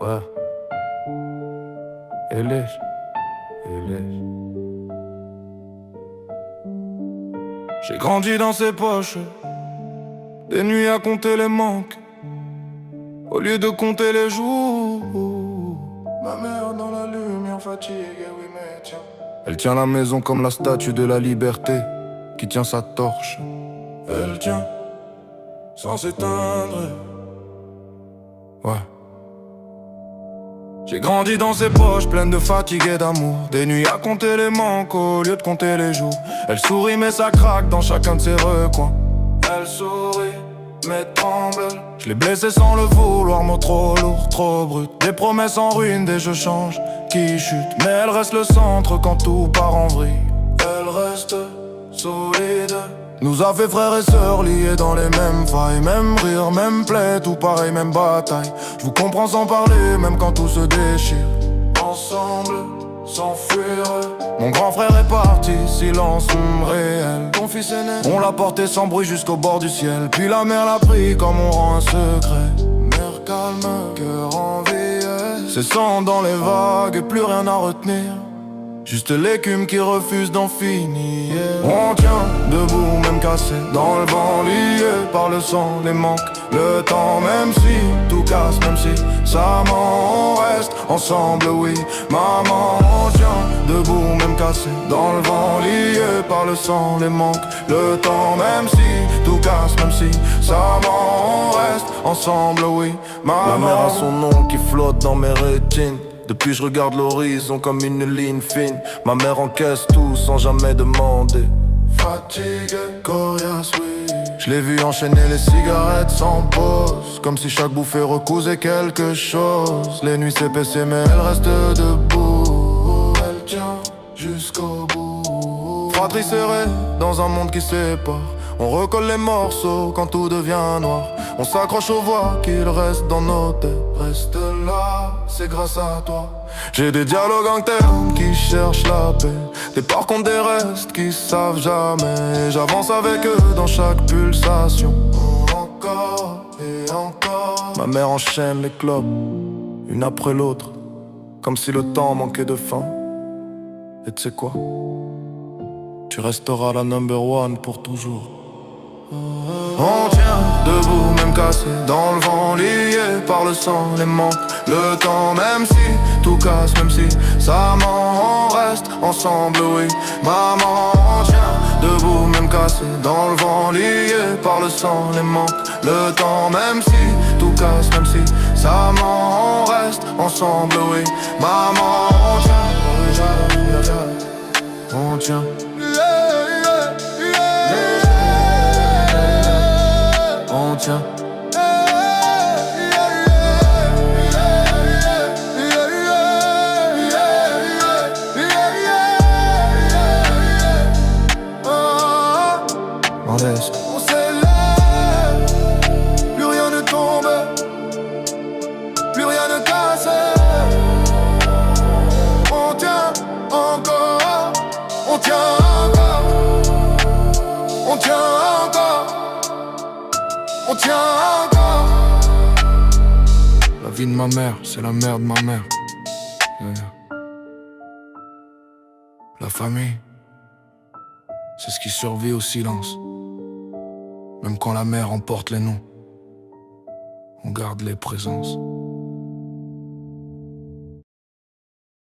Ouais. Elle est. J'ai grandi dans ses poches, des nuits à compter les manques, au lieu de compter les jours. Ma mère dans la lumière fatiguée, oui mais tiens. Elle tient la maison comme la statue de la liberté qui tient sa torche. Elle tient sans s'éteindre. Ouais. J'ai grandi dans ses poches pleines de fatigue et d'amour, des nuits à compter les manques au lieu de compter les jours. Elle sourit mais ça craque dans chacun de ses recoins. Elle sourit mais tremble. Je l'ai blessé sans le vouloir, mot trop lourd, trop brut. Des promesses en ruine, des jeux changent, qui chutent. Mais elle reste le centre quand tout part en vrille. Elle reste solide. Nous a fait frères et sœurs liés dans les mêmes failles. Même rire, même plaie, tout pareil, même bataille. Je vous comprends sans parler, même quand tout se déchire. Ensemble, s'enfuir. Mon grand frère est parti, silence réel. Ton fils aîné, on l'a porté sans bruit jusqu'au bord du ciel. Puis la mer l'a pris comme on rend un secret. Mer calme, cœur en vie. C'est sang dans les vagues et plus rien à retenir. Juste l'écume qui refuse d'en finir. On tient debout, même cassé, dans le vent, lié par le sang, les manques, le temps. Même si tout casse, même si ça ment, on reste ensemble, oui. Maman, on tient debout, même cassé, dans le vent, lié par le sang, les manques, le temps. Même si tout casse, même si ça ment, on reste ensemble, oui. Maman. La mer a son nom qui flotte dans mes rétines. Depuis je regarde l'horizon comme une ligne fine. Ma mère encaisse tout sans jamais demander. Fatigue, coriace, oui. Je l'ai vu enchaîner les cigarettes sans pause, comme si chaque bouffée recousait quelque chose. Les nuits s'épaissaient mais elle reste debout. Elle tient jusqu'au bout. Fratrie serrée dans un monde qui sépare. On recolle les morceaux quand tout devient noir. On s'accroche aux voix qu'il reste dans nos têtes. Reste là, c'est grâce à toi. J'ai des dialogues internes qui cherchent la paix, des par contre des restes qui savent jamais. J'avance avec eux dans chaque pulsation. Encore et encore. Ma mère enchaîne les clopes, une après l'autre, comme si le temps manquait de fin. Et tu sais quoi? Tu resteras la number one pour toujours. On tient debout, même cassé, dans le vent, lié par le sang, les manques, le temps. Même si tout casse, même si ça ment, on reste ensemble, oui. Maman, on tient debout, même cassé, dans le vent, lié par le sang, les manques, le temps. Même si tout casse, même si ça ment, on reste ensemble, oui. Maman, on tient, on tient. On tient. Malaise. On s'élève, plus rien ne tombe, plus rien ne casse. On tient encore, on tient encore, on tient encore. On tient encore. La vie de ma mère, c'est la mère de ma mère. La famille, c'est ce qui survit au silence. Même quand la mer emporte les noms, on garde les présences.